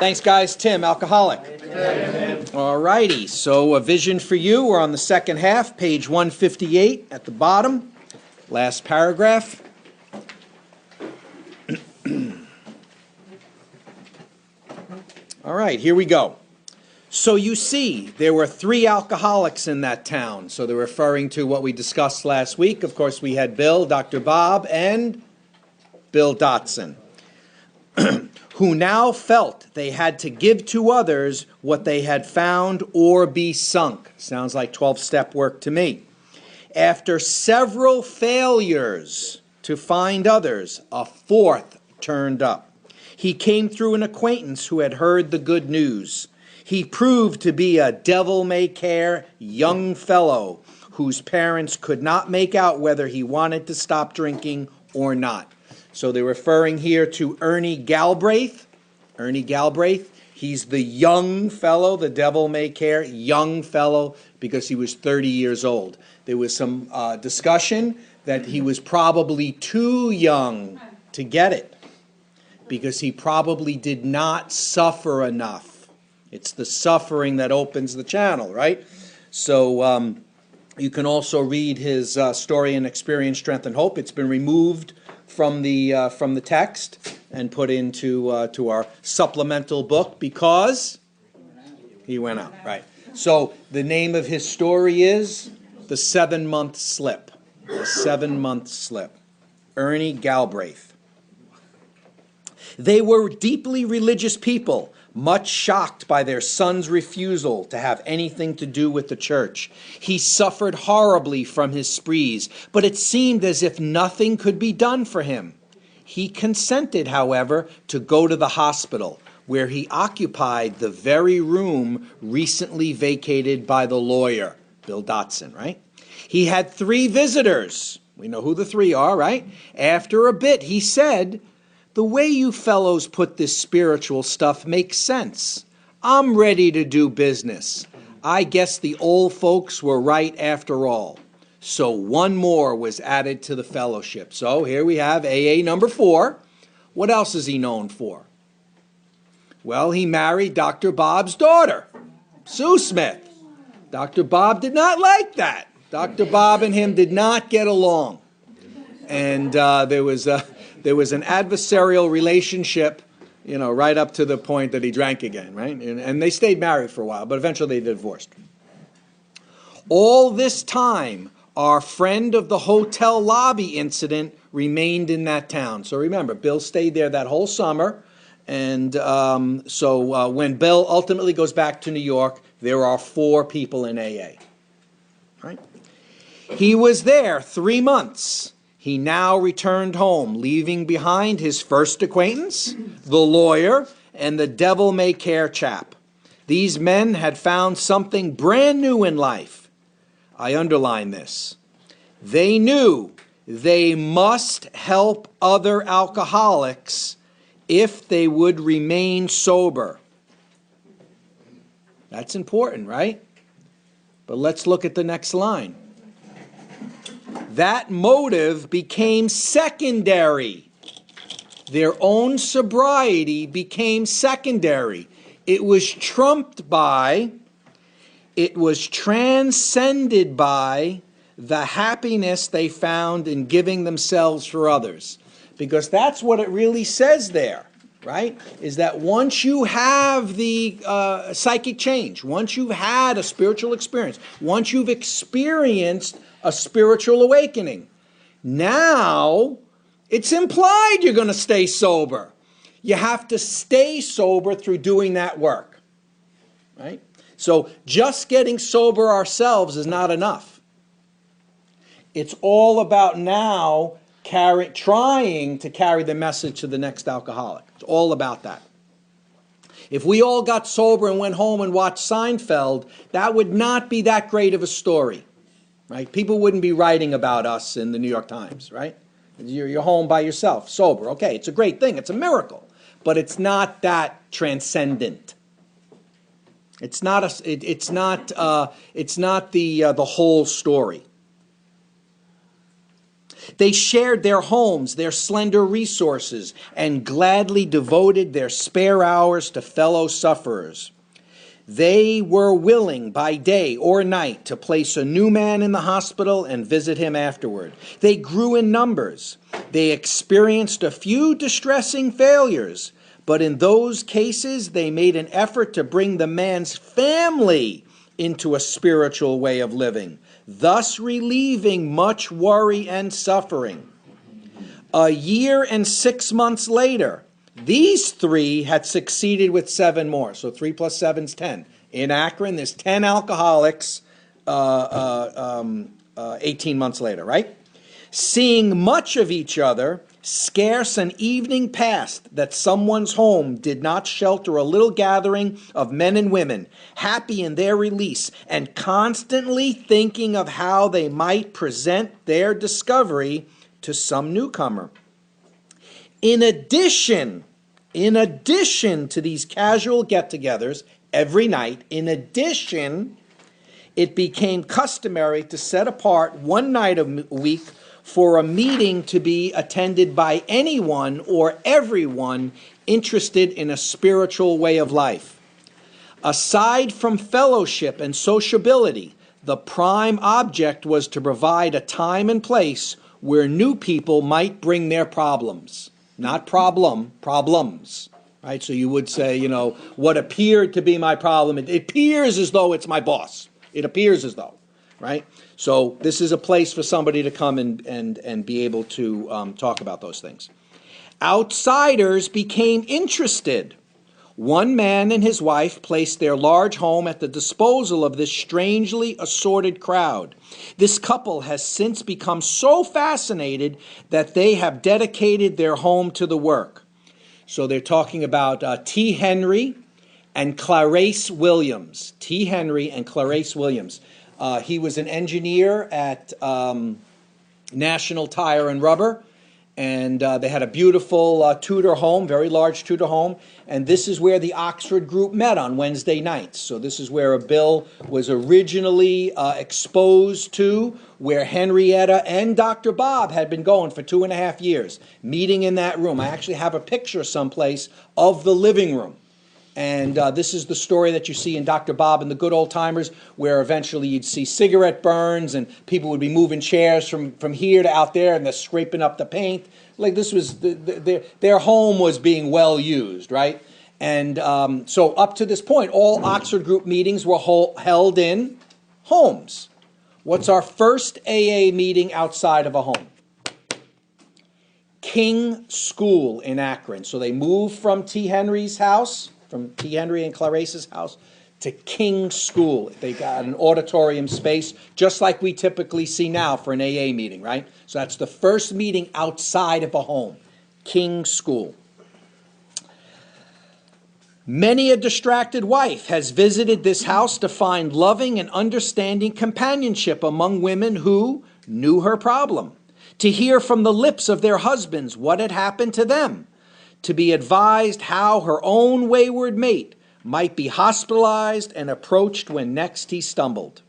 Thanks, guys. Tim, alcoholic. All righty. So a vision for you. We're on the second half, page 158 at the bottom. Last paragraph. All right, here we go. So you see, there were 3 alcoholics in that town. So they're referring to what we discussed last week. Of course, we had Bill, Dr. Bob, and Bill Dotson, who now felt they had to give to others what they had found or be sunk. Sounds like 12-step work to me. After several failures to find others, a 4th turned up. He came through an acquaintance who had heard the good news. He proved to be a devil-may-care young fellow whose parents could not make out whether he wanted to stop drinking or not. So they're referring here to Ernie Galbraith. Ernie Galbraith, he's the young fellow, the devil-may-care young fellow, because he was 30 years old. There was some discussion that he was probably too young to get it, because he probably did not suffer enough. It's the suffering that opens the channel, right? So you can also read his story and experience, strength, and hope. It's been removed from the text and put into to our supplemental book because he went out, right? So the name of his story is The 7-Month Slip. The 7-Month Slip. Ernie Galbraith. They were deeply religious people, much shocked by their son's refusal to have anything to do with the church. He suffered horribly from his sprees, but it seemed as if nothing could be done for him. He consented, however, to go to the hospital, where he occupied the very room recently vacated by the lawyer, Bill Dotson, right? He had 3 visitors. We know who the 3 are, right? After a bit, he said, "The way you fellows put this spiritual stuff makes sense. I'm ready to do business. I guess the old folks were right after all." So 1 more was added to the fellowship. So here we have AA number 4. What else is he known for? Well, he married Dr. Bob's daughter, Sue Smith. Dr. Bob did not like that. Dr. Bob and him did not get along. And there was an adversarial relationship, right up to the point that he drank again, right? And they stayed married for a while, but eventually they divorced. All this time, our friend of the hotel lobby incident remained in that town. So remember, Bill stayed there that whole summer. And so when Bill ultimately goes back to New York, there are 4 people in AA. Right? He was there 3 months. He now returned home, leaving behind his first acquaintance, the lawyer, and the devil-may-care chap. These men had found something brand new in life. I underline this. They knew they must help other alcoholics if they would remain sober. That's important, right? But let's look at the next line. That motive became secondary. Their own sobriety became secondary. It was trumped by, it was transcended by the happiness they found in giving themselves for others. Because that's what it really says there, right? Is that once you have the psychic change, once you've had a spiritual experience, once you've experienced a spiritual awakening, now it's implied you're going to stay sober. You have to stay sober through doing that work, right? So just getting sober ourselves is not enough. It's all about now trying to carry the message to the next alcoholic. It's all about that. If we all got sober and went home and watched Seinfeld, that would not be that great of a story, right? People wouldn't be writing about us in the New York Times, right? You're home by yourself, sober. Okay, it's a great thing. It's a miracle. But it's not that transcendent. It's not the whole story. They shared their homes, their slender resources, and gladly devoted their spare hours to fellow sufferers. They were willing by day or night to place a new man in the hospital and visit him afterward. They grew in numbers. They experienced a few distressing failures, but in those cases they made an effort to bring the man's family into a spiritual way of living, thus relieving much worry and suffering. A year and 6 months later, these 3 had succeeded with 7 more. So 3 plus 7 is 10. In Akron, there's 10 alcoholics 18 months later, right? Seeing much of each other, scarce an evening passed that someone's home did not shelter a little gathering of men and women, happy in their release, and constantly thinking of how they might present their discovery to some newcomer. In addition to these casual get-togethers every night, it became customary to set apart one night a week for a meeting to be attended by anyone or everyone interested in a spiritual way of life. Aside from fellowship and sociability, the prime object was to provide a time and place where new people might bring their problems. Not problems, right? So you would say, what appeared to be my problem, it appears as though it's my boss. It appears as though, right? So this is a place for somebody to come and be able to talk about those things. Outsiders became interested. One man and his wife placed their large home at the disposal of this strangely assorted crowd. This couple has since become so fascinated that they have dedicated their home to the work. So they're talking about T. Henry and Clarice Williams. T. Henry and Clarice Williams. He was an engineer at National Tire and Rubber. And they had a beautiful Tudor home, very large Tudor home. And this is where the Oxford group met on Wednesday nights. So this is where Bill was originally exposed to, where Henrietta and Dr. Bob had been going for 2.5 years, meeting in that room. I actually have a picture someplace of the living room. And this is the story that you see in Dr. Bob and the Good Old Timers, where eventually you'd see cigarette burns and people would be moving chairs from here to out there and they're scraping up the paint. Like this was, their home was being well used, right? And so up to this point, all Oxford Group meetings were held in homes. What's our first AA meeting outside of a home? King School in Akron. So they moved from T. Henry's house, from T. Henry and Clarice's house, to King School. They got an auditorium space, just like we typically see now for an AA meeting, right? So that's the first meeting outside of a home, King School. Many a distracted wife has visited this house to find loving and understanding companionship among women who knew her problem, to hear from the lips of their husbands what had happened to them, to be advised how her own wayward mate might be hospitalized and approached when next he stumbled.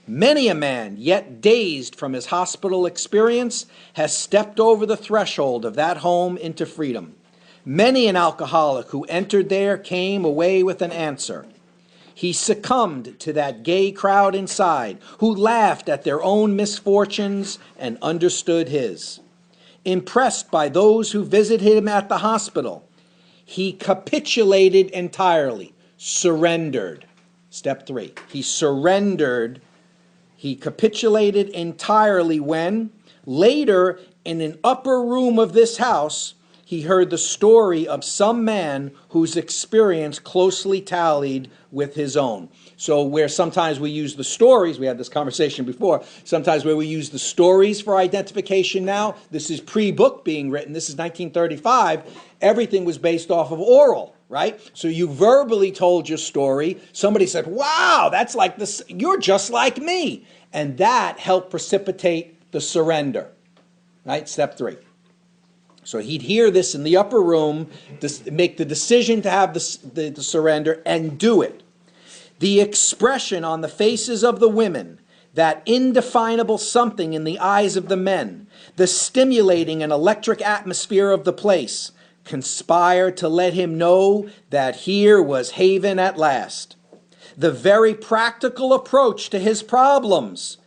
Many a man, yet dazed from his hospital experience, has stepped over the threshold of that home into freedom. Many an alcoholic who entered there came away with an answer. He succumbed to that gay crowd inside, who laughed at their own misfortunes and understood his. Impressed by those who visited him at the hospital, he capitulated entirely, surrendered. Step 3. He surrendered. He capitulated entirely when, later, in an upper room of this house, he heard the story of some man whose experience closely tallied with his own. So where sometimes we use the stories, we had this conversation before, sometimes where we use the stories for identification now, this is pre-book being written, this is 1935, everything was based off of oral, right? So you verbally told your story, somebody said, wow, that's like this, you're just like me. And that helped precipitate the surrender, right? Step 3. So he'd hear this in the upper room, make the decision to have the surrender and do it. The expression on the faces of the women, that indefinable something in the eyes of the men, the stimulating and electric atmosphere of the place, conspired to let him know that here was haven at last. The very practical approach to his problems,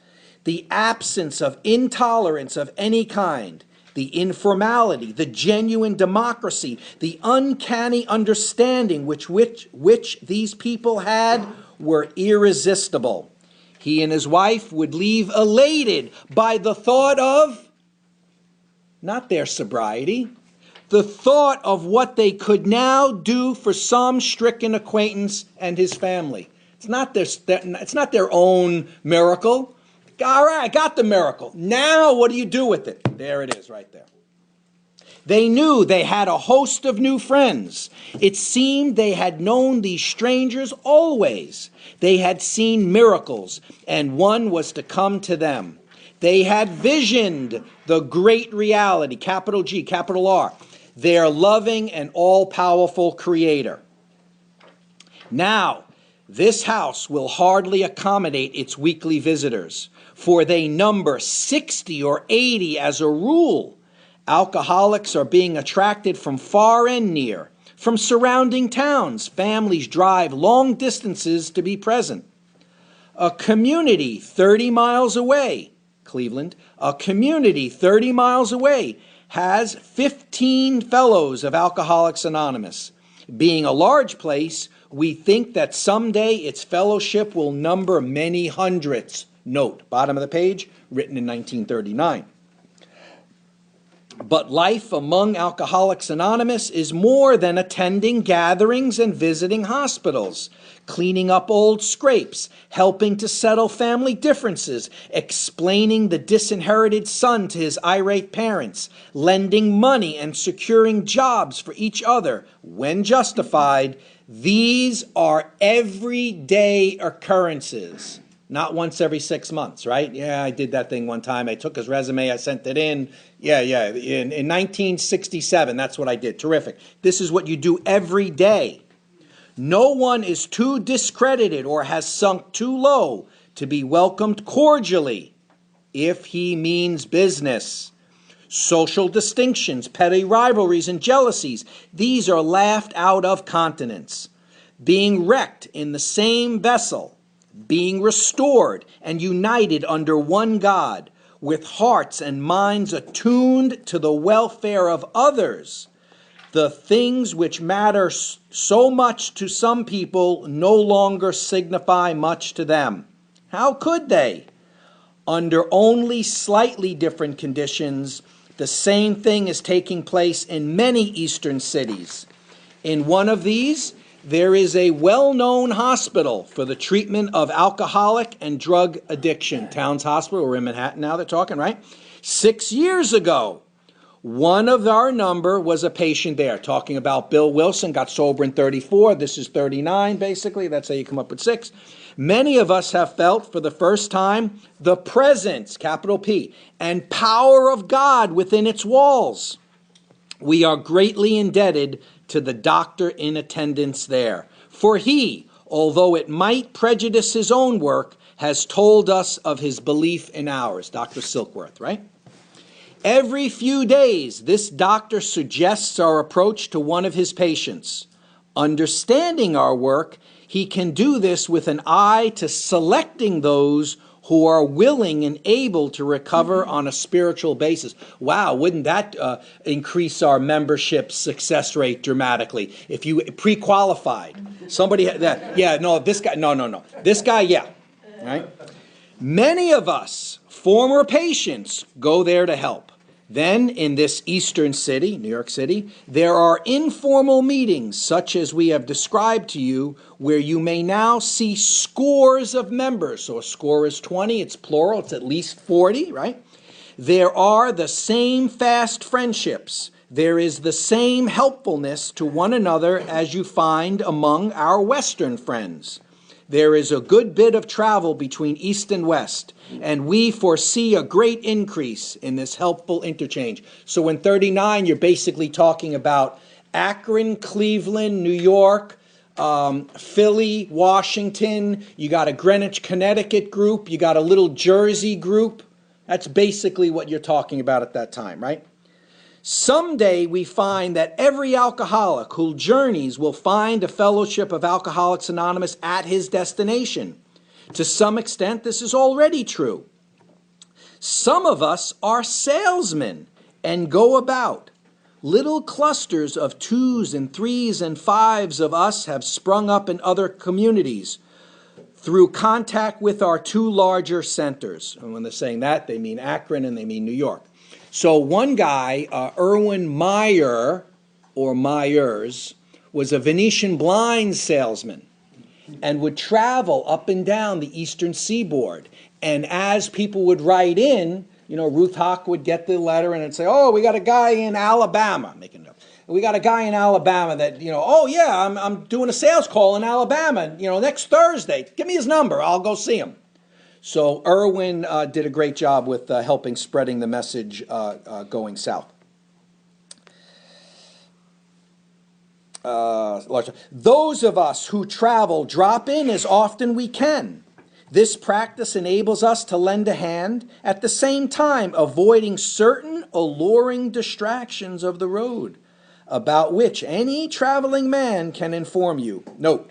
the absence of intolerance of any kind, the informality, the genuine democracy, the uncanny understanding which these people had were irresistible. He and his wife would leave elated by the thought of, not their sobriety, the thought of what they could now do for some stricken acquaintance and his family. It's not their own miracle. All right, I got the miracle. Now what do you do with it? There it is right there. They knew they had a host of new friends. It seemed they had known these strangers always. They had seen miracles, and one was to come to them. They had visioned the great reality, capital G, capital R, their loving and all-powerful Creator. Now, this house will hardly accommodate its weekly visitors, for they number 60 or 80 as a rule. Alcoholics are being attracted from far and near, from surrounding towns. Families drive long distances to be present. A community 30 miles away, Cleveland, a community 30 miles away has 15 fellows of Alcoholics Anonymous. Being a large place, we think that someday its fellowship will number many hundreds. Note, bottom of the page, written in 1939. But life among Alcoholics Anonymous is more than attending gatherings and visiting hospitals, cleaning up old scrapes, helping to settle family differences, explaining the disinherited son to his irate parents, lending money and securing jobs for each other when justified. These are everyday occurrences. Not once every 6 months, right? Yeah, I did that thing one time. I took his resume, I sent it in. Yeah. In 1967, that's what I did. Terrific. This is what you do every day. No one is too discredited or has sunk too low to be welcomed cordially if he means business. Social distinctions, petty rivalries, and jealousies, these are laughed out of countenance. Being wrecked in the same vessel, being restored and united under one God, with hearts and minds attuned to the welfare of others, the things which matter so much to some people no longer signify much to them. How could they? Under only slightly different conditions, the same thing is taking place in many eastern cities. In one of these, there is a well-known hospital for the treatment of alcoholic and drug addiction. Towns Hospital, we're in Manhattan now, they're talking, right? 6 years ago, one of our number was a patient there, talking about Bill Wilson, got sober in 34. This is 39, basically. That's how you come up with 6. Many of us have felt for the first time the presence, capital P, and power of God within its walls. We are greatly indebted to the doctor in attendance there. For he, although it might prejudice his own work, has told us of his belief in ours. Dr. Silkworth, right? Every few days, this doctor suggests our approach to one of his patients. Understanding our work, he can do this with an eye to selecting those who are willing and able to recover on a spiritual basis. Wow, wouldn't that increase our membership success rate dramatically? If you pre-qualified, somebody, this guy, yeah, right? Many of us, former patients, go there to help. Then, in this eastern city, New York City, there are informal meetings, such as we have described to you, where you may now see scores of members. So a score is 20, it's plural, it's at least 40, right? There are the same fast friendships. There is the same helpfulness to one another as you find among our Western friends. There is a good bit of travel between East and West, and we foresee a great increase in this helpful interchange. So in 39, you're basically talking about Akron, Cleveland, New York, Philly, Washington, you got a Greenwich, Connecticut group, you got a little Jersey group. That's basically what you're talking about at that time, right? Someday we find that every alcoholic who journeys will find a fellowship of Alcoholics Anonymous at his destination. To some extent, this is already true. Some of us are salesmen and go about. Little clusters of 2s and 3s and 5s of us have sprung up in other communities through contact with our 2 larger centers. And when they're saying that, they mean Akron and they mean New York. So one guy, Erwin Meyer, or Myers, was a Venetian blind salesman and would travel up and down the eastern seaboard. And as people would write in, Ruth Hawk would get the letter and it'd say, oh, we got a guy in Alabama, making up. We got a guy in Alabama that, oh yeah, I'm doing a sales call in Alabama, next Thursday. Give me his number, I'll go see him. So Erwin did a great job with helping spreading the message going south. Those of us who travel drop in as often we can. This practice enables us to lend a hand, at the same time avoiding certain alluring distractions of the road, about which any traveling man can inform you. Note,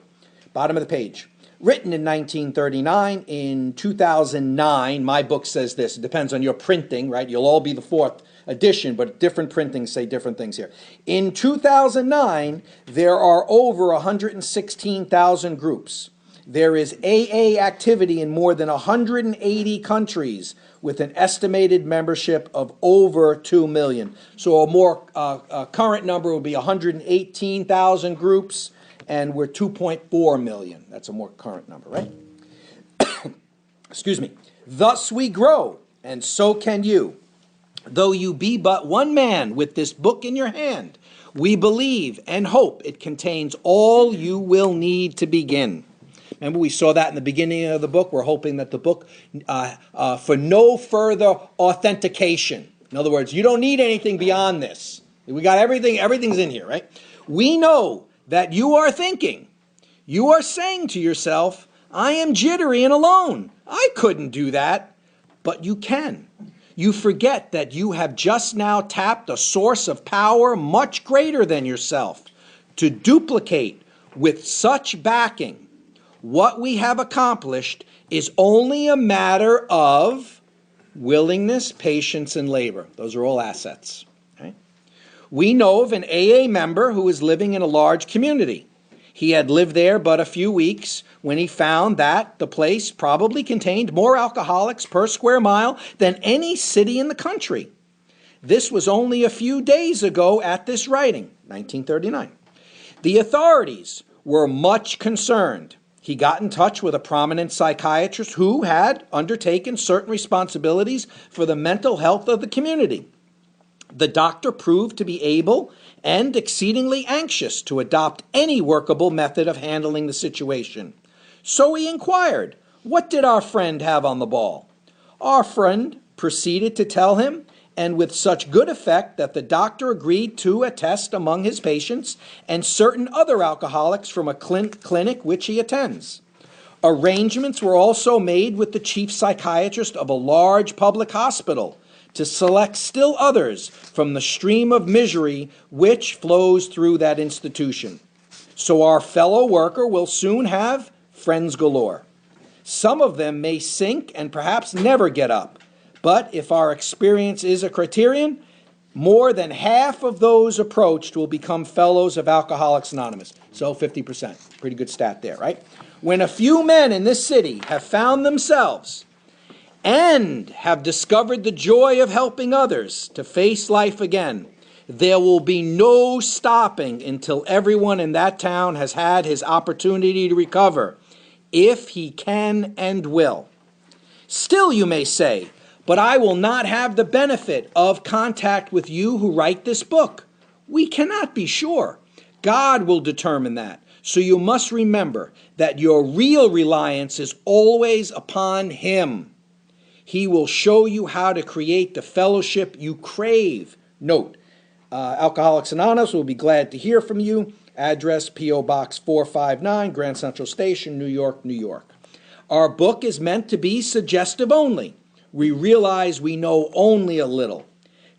bottom of the page. Written in 1939, in 2009, my book says this. It depends on your printing, right? You'll all be the 4th edition, but different printings say different things here. In 2009, there are over 116,000 groups. There is AA activity in more than 180 countries with an estimated membership of over 2 million. So a more current number would be 118,000 groups, and we're 2.4 million. That's a more current number, right? Excuse me. Thus we grow, and so can you. Though you be but one man with this book in your hand, we believe and hope it contains all you will need to begin. Remember, we saw that in the beginning of the book. We're hoping that the book, for no further authentication. In other words, you don't need anything beyond this. We got everything, everything's in here, right? We know that you are thinking, you are saying to yourself, I am jittery and alone. I couldn't do that. But you can. You forget that you have just now tapped a source of power much greater than yourself to duplicate with such backing. What we have accomplished is only a matter of willingness, patience, and labor. Those are all assets. Okay? We know of an AA member who is living in a large community. He had lived there but a few weeks when he found that the place probably contained more alcoholics per square mile than any city in the country. This was only a few days ago at this writing, 1939. The authorities were much concerned. He got in touch with a prominent psychiatrist who had undertaken certain responsibilities for the mental health of the community. The doctor proved to be able and exceedingly anxious to adopt any workable method of handling the situation. So he inquired, what did our friend have on the ball? Our friend proceeded to tell him, and with such good effect that the doctor agreed to a test among his patients and certain other alcoholics from a clinic which he attends. Arrangements were also made with the chief psychiatrist of a large public hospital to select still others from the stream of misery which flows through that institution. So our fellow worker will soon have friends galore. Some of them may sink and perhaps never get up, but if our experience is a criterion, more than half of those approached will become fellows of Alcoholics Anonymous. So 50%. Pretty good stat there, right? When a few men in this city have found themselves and have discovered the joy of helping others to face life again, there will be no stopping until everyone in that town has had his opportunity to recover, if he can and will. Still, you may say, but I will not have the benefit of contact with you who write this book. We cannot be sure. God will determine that. So you must remember that your real reliance is always upon Him. He will show you how to create the fellowship you crave. Note, Alcoholics Anonymous will be glad to hear from you. Address P.O. Box 459, Grand Central Station, New York, New York. Our book is meant to be suggestive only. We realize we know only a little.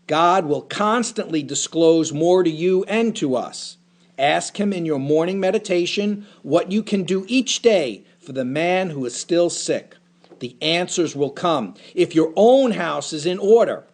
God will constantly disclose more to you and to us. Ask him in your morning meditation what you can do each day for the man who is still sick. The answers will come if your own house is in order.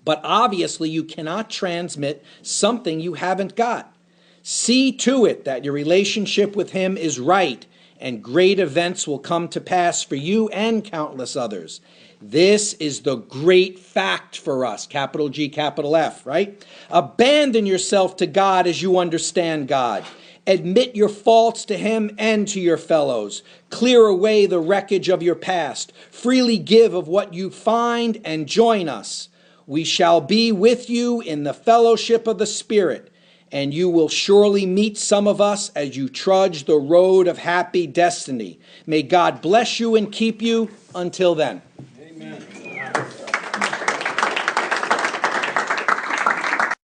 But obviously you cannot transmit something you haven't got. See to it that your relationship with him is right, and great events will come to pass for you and countless others. This is the great fact for us, capital G, capital F, right? Abandon yourself to God as you understand God. Admit your faults to him and to your fellows. Clear away the wreckage of your past. Freely give of what you find and join us. We shall be with you in the fellowship of the Spirit, and you will surely meet some of us as you trudge the road of happy destiny. May God bless you and keep you until then.